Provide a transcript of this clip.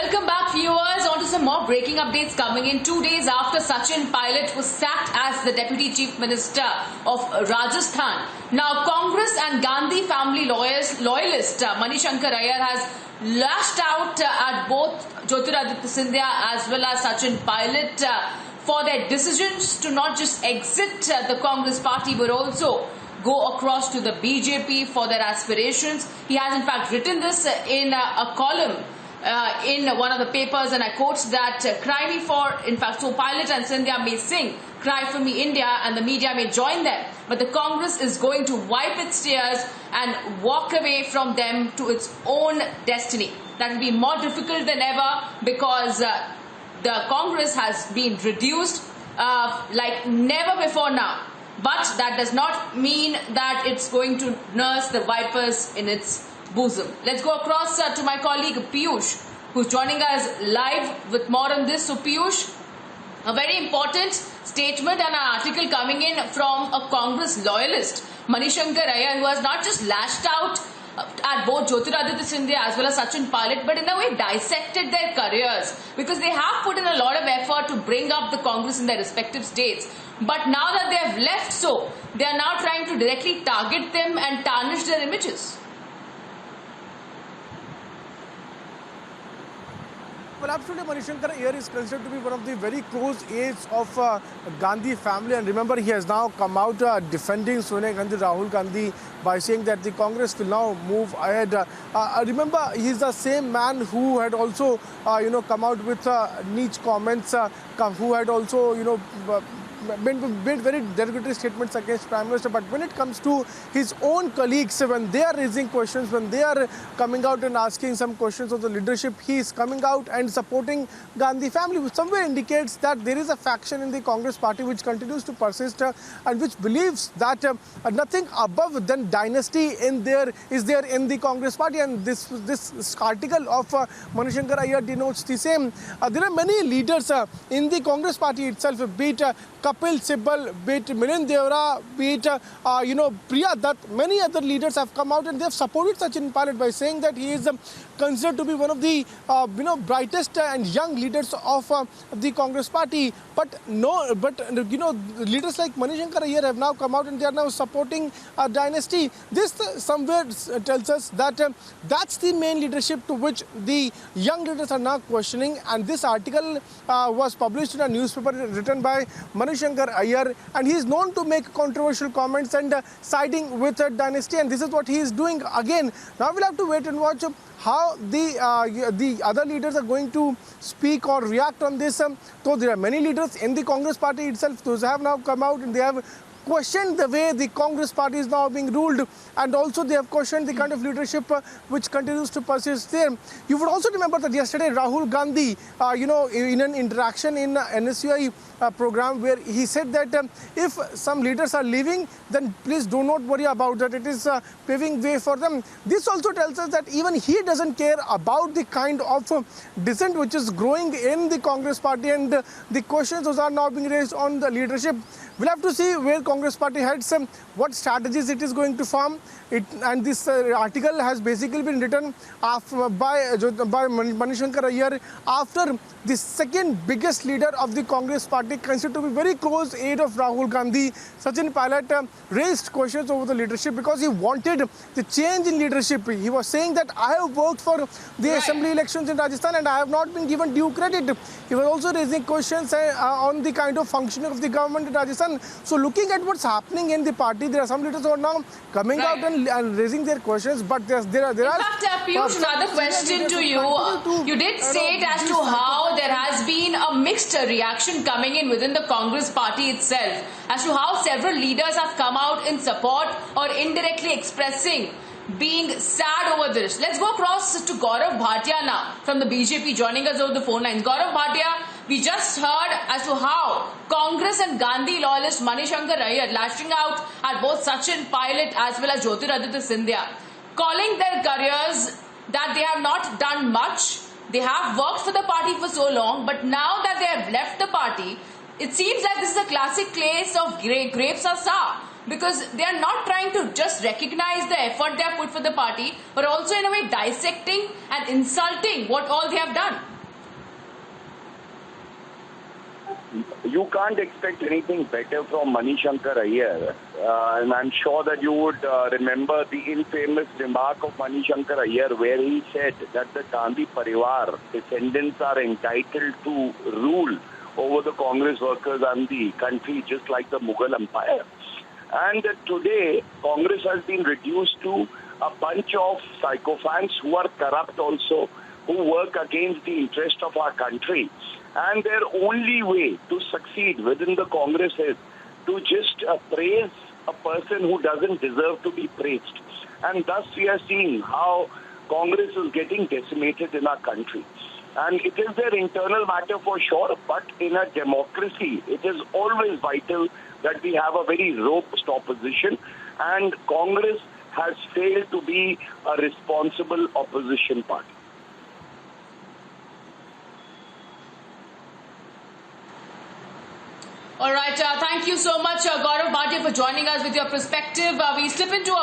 Welcome back, viewers. On to some more breaking updates coming in 2 days after Sachin Pilot was sacked as the Deputy Chief Minister of Rajasthan. Now, Congress and Gandhi family loyalist Manishankar Aiyar has lashed out at both Jyotiraditya Scindia as well as Sachin Pilot for their decisions to not just exit the Congress party but also go across to the BJP for their aspirations. He has in fact written this in a column in one of the papers, and I quote that cry me for, in fact, so Pilot and Scindia may sing Cry for Me India and the media may join them, but the Congress is going to wipe its tears and walk away from them to its own destiny. That will be more difficult than ever because the Congress has been reduced like never before now. But that does not mean that it's going to nurse the vipers in its bosom. Let's go across to my colleague Piyush, who's joining us live with more on this. So Piyush, a very important statement and an article coming in from a Congress loyalist, Manishankar Aiyar, who has not just lashed out at both Jyotiraditya Scindia as well as Sachin Pilot, but in a way dissected their careers, because they have put in a lot of effort to bring up the Congress in their respective states. But now that they have left, so they are now trying to directly target them and tarnish their images. Well, absolutely, Manishankar Aiyar is considered to be one of the very close aides of Gandhi family. And remember, he has now come out defending Sonia Gandhi, Rahul Gandhi, by saying that the Congress will now move ahead. Remember, he is the same man who had also, come out with niche comments, who had also, made very derogatory statements against Prime Minister. But when it comes to his own colleagues, when they are raising questions, when they are coming out and asking some questions of the leadership, he is coming out and supporting Gandhi family, which somewhere indicates that there is a faction in the Congress party which continues to persist and which believes that nothing above than dynasty is there in the Congress party. And this article of Manishankar Aiyar denotes the same. There are many leaders in the Congress party itself, be it Kapil Sibal, be it Milind Deora, be it Priya Dutt. Many other leaders have come out and they have supported Sachin Pilot by saying that he is considered to be one of the brightest and young leaders of the Congress party. But leaders like Manishankar Aiyar have now come out and they are now supporting a dynasty. This somewhere tells us that that's the main leadership to which the young leaders are now questioning. And this article was published in a newspaper written by Manishankar Aiyar, and he is known to make controversial comments and siding with a dynasty, and this is what he is doing again. Now we'll have to wait and watch how the other leaders are going to speak or react on this. So there are many leaders in the Congress party itself, those have now come out and they have questioned the way the Congress party is now being ruled, and also they have questioned the kind of leadership which continues to persist there. You would also remember that yesterday Rahul Gandhi, in an interaction in NSUI program, where he said that if some leaders are leaving, then please do not worry about that. It is paving way for them. This also tells us that even he doesn't care about the kind of dissent which is growing in the Congress party, and the questions those are now being raised on the leadership. We'll have to see where Congress party heads, what strategies it is going to form. And this article has basically been written by Manishankar Aiyar after the second biggest leader of the Congress party, considered to be very close aide of Rahul Gandhi, Sachin Pilot, raised questions over the leadership because he wanted the change in leadership. He was saying that I have worked for the assembly elections in Rajasthan and I have not been given due credit. He was also raising questions on the kind of functioning of the government in Rajasthan. So looking at what's happening in the party, there are some leaders who are now coming out and raising their questions, but there are in fact, Piyush, another question to you. You did say it as to how there has been a mixed reaction coming in within the Congress party itself, as to how several leaders have come out in support or indirectly expressing being sad over this. Let's go across to Gaurav Bhatia now from the BJP, joining us over the phone lines. Gaurav Bhatia, we just heard as to how Congress and Gandhi loyalist Manishankar Aiyar lashing out at both Sachin Pilot as well as Jyotiraditya Scindia, calling their careers that they have not done much. They have worked for the party for so long, but now that they have left the party, it seems like this is a classic case of grapes are sour. because they are not trying to just recognize the effort they have put for the party, but also in a way dissecting and insulting what all they have done. You can't expect anything better from Manishankar Iyer. And I'm sure that you would remember the infamous remark of Manishankar Iyer where he said that the Gandhi Parivar descendants are entitled to rule over the Congress workers and the country just like the Mughal Empire. And today, Congress has been reduced to a bunch of sycophants who are corrupt also, who work against the interest of our country. And their only way to succeed within the Congress is to just praise a person who doesn't deserve to be praised. And thus we are seeing how Congress is getting decimated in our country. And it is their internal matter for sure, but in a democracy, it is always vital that we have a very robust opposition. And Congress has failed to be a responsible opposition party. All right, thank you so much, Gaurav Bhatia, for joining us with your perspective. We slip into a